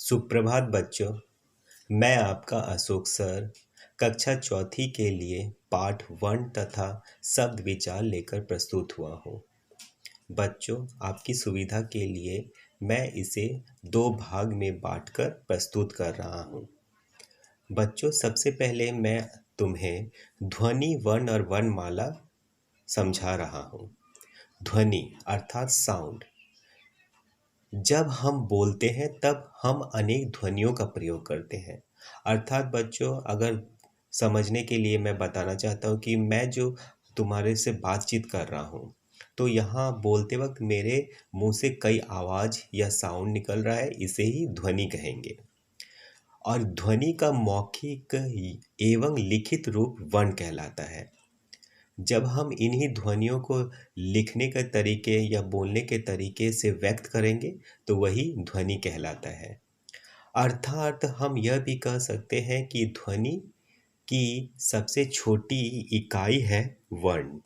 सुप्रभात बच्चों। मैं आपका अशोक सर कक्षा चौथी के लिए पाठ 1 तथा शब्द विचार लेकर प्रस्तुत हुआ हूँ। बच्चों, आपकी सुविधा के लिए मैं इसे 2 भाग में बांटकर प्रस्तुत कर रहा हूँ। बच्चों, सबसे पहले मैं तुम्हें ध्वनि वर्ण और वर्णमाला समझा रहा हूँ। ध्वनि अर्थात साउंड। जब हम बोलते हैं तब हम अनेक ध्वनियों का प्रयोग करते हैं। अर्थात बच्चों, अगर समझने के लिए मैं बताना चाहता हूँ कि मैं जो तुम्हारे से बातचीत कर रहा हूँ, तो यहाँ बोलते वक्त मेरे मुंह से कई आवाज़ या साउंड निकल रहा है, इसे ही ध्वनि कहेंगे। और ध्वनि का मौखिक एवं लिखित रूप वर्ण कहलाता है। जब हम इन्हीं ध्वनियों को लिखने के तरीके या बोलने के तरीके से व्यक्त करेंगे तो वही ध्वनि कहलाता है। अर्थात हम यह भी कह सकते हैं कि ध्वनि की सबसे छोटी इकाई है वर्ण।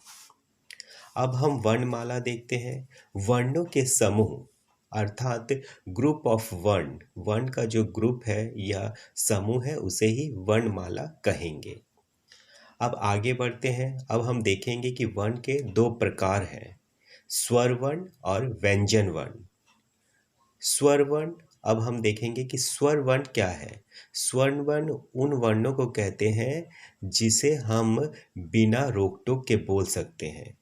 अब हम वर्णमाला देखते हैं। वर्णों के समूह अर्थात ग्रुप ऑफ वर्ण का जो ग्रुप है या समूह है उसे ही वर्णमाला कहेंगे। अब आगे बढ़ते हैं। अब हम देखेंगे कि वर्ण के 2 प्रकार हैं, स्वर वर्ण और व्यंजन वर्ण। स्वर वर्ण, अब हम देखेंगे कि स्वर वर्ण क्या है। स्वर वर्ण उन वर्णों को कहते हैं जिसे हम बिना रोक टोक के बोल सकते हैं।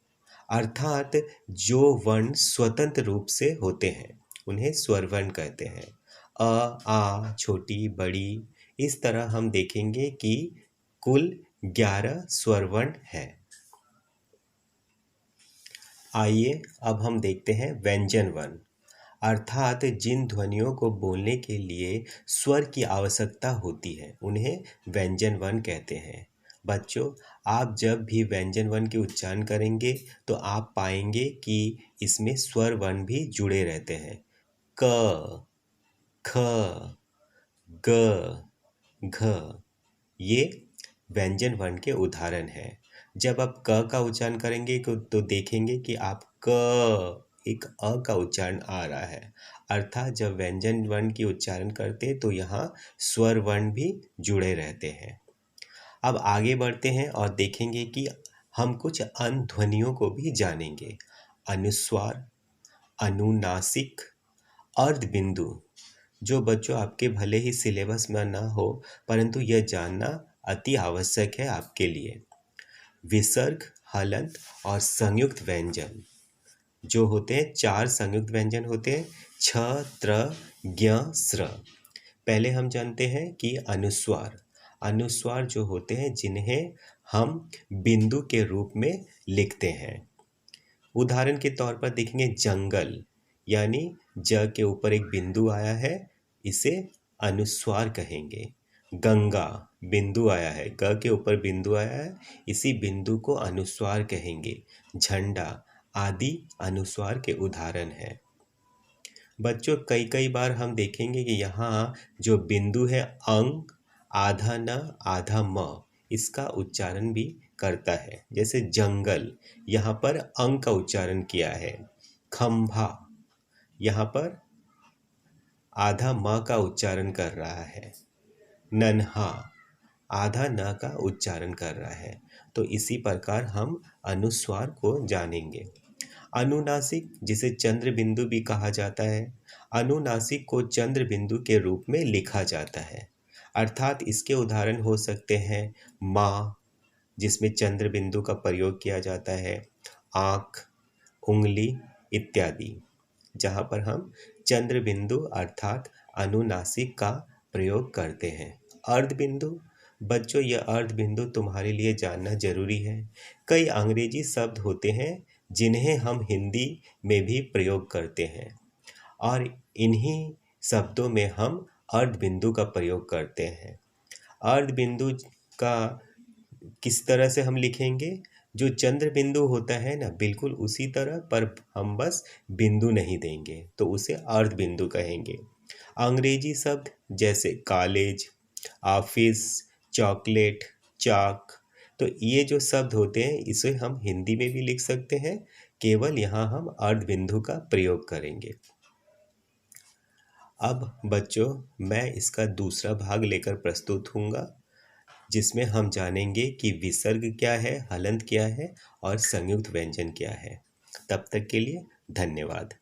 अर्थात जो वर्ण स्वतंत्र रूप से होते हैं उन्हें स्वर वर्ण कहते हैं। अ, आ, छोटी, बड़ी, इस तरह हम देखेंगे कि कुल 11 स्वर वर्ण हैं। आइए अब हम देखते हैं व्यंजन वर्ण, अर्थात जिन ध्वनियों को बोलने के लिए स्वर की आवश्यकता होती है उन्हें व्यंजन वर्ण कहते हैं। बच्चों, आप जब भी व्यंजन वर्ण के उच्चारण करेंगे तो आप पाएंगे कि इसमें स्वर वर्ण भी जुड़े रहते हैं। क, ख, ग, घ, ये व्यंजन वर्ण के उदाहरण हैं। जब आप क का उच्चारण करेंगे तो देखेंगे कि आप क एक अ का उच्चारण आ रहा है। अर्थात जब व्यंजन वर्ण की उच्चारण करते तो यहाँ स्वर वर्ण भी जुड़े रहते हैं। अब आगे बढ़ते हैं और देखेंगे कि हम कुछ अन्य ध्वनियों को भी जानेंगे। अनुस्वार, अनुनासिक, अर्धबिंदु, जो बच्चों आपके भले ही सिलेबस में ना हो परंतु यह जानना अति आवश्यक है आपके लिए। विसर्ग, हलंत और संयुक्त व्यंजन जो होते हैं, 4 संयुक्त व्यंजन होते हैं, छ, त्र, ज्ञ, स्र। पहले हम जानते हैं कि अनुस्वार। अनुस्वार जो होते हैं जिन्हें हम बिंदु के रूप में लिखते हैं। उदाहरण के तौर पर देखेंगे जंगल, यानी ज के ऊपर एक बिंदु आया है, इसे अनुस्वार कहेंगे। गंगा, बिंदु आया है, ग के ऊपर बिंदु आया है, इसी बिंदु को अनुस्वार कहेंगे। झंडा आदि अनुस्वार के उदाहरण हैं। बच्चों, कई बार हम देखेंगे कि यहाँ जो बिंदु है अंग, आधा न आधा म, इसका उच्चारण भी करता है। जैसे जंगल, यहाँ पर अंग का उच्चारण किया है। खंभा, यहाँ पर आधा म का उच्चारण कर रहा है। नन्हा, आधा न का उच्चारण कर रहा है। तो इसी प्रकार हम अनुस्वार को जानेंगे। अनुनासिक, जिसे चंद्र बिंदु भी कहा जाता है, अनुनासिक को चंद्र बिंदु के रूप में लिखा जाता है। अर्थात इसके उदाहरण हो सकते हैं माँ, जिसमें चंद्र बिंदु का प्रयोग किया जाता है, आँख, उंगली इत्यादि, जहाँ पर हम चंद्र बिंदु अर्थात अनुनासिक का प्रयोग करते हैं। अर्धबिंदु, बच्चों यह अर्धबिंदु तुम्हारे लिए जानना जरूरी है। कई अंग्रेजी शब्द होते हैं जिन्हें हम हिंदी में भी प्रयोग करते हैं और इन्हीं शब्दों में हम अर्धबिंदु का प्रयोग करते हैं। अर्धबिंदु का किस तरह से हम लिखेंगे? जो चंद्र बिंदु होता है ना, बिल्कुल उसी तरह, पर हम बस बिंदु नहीं देंगे तो उसे अर्ध बिंदु कहेंगे। अंग्रेजी शब्द जैसे कॉलेज, ऑफिस, चॉकलेट, चाक, तो ये जो शब्द होते हैं इसे हम हिंदी में भी लिख सकते हैं, केवल यहाँ हम अर्ध बिंदु का प्रयोग करेंगे। अब बच्चों, मैं इसका दूसरा भाग लेकर प्रस्तुत हूँगा, जिसमें हम जानेंगे कि विसर्ग क्या है, हलंत क्या है और संयुक्त व्यंजन क्या है। तब तक के लिए धन्यवाद।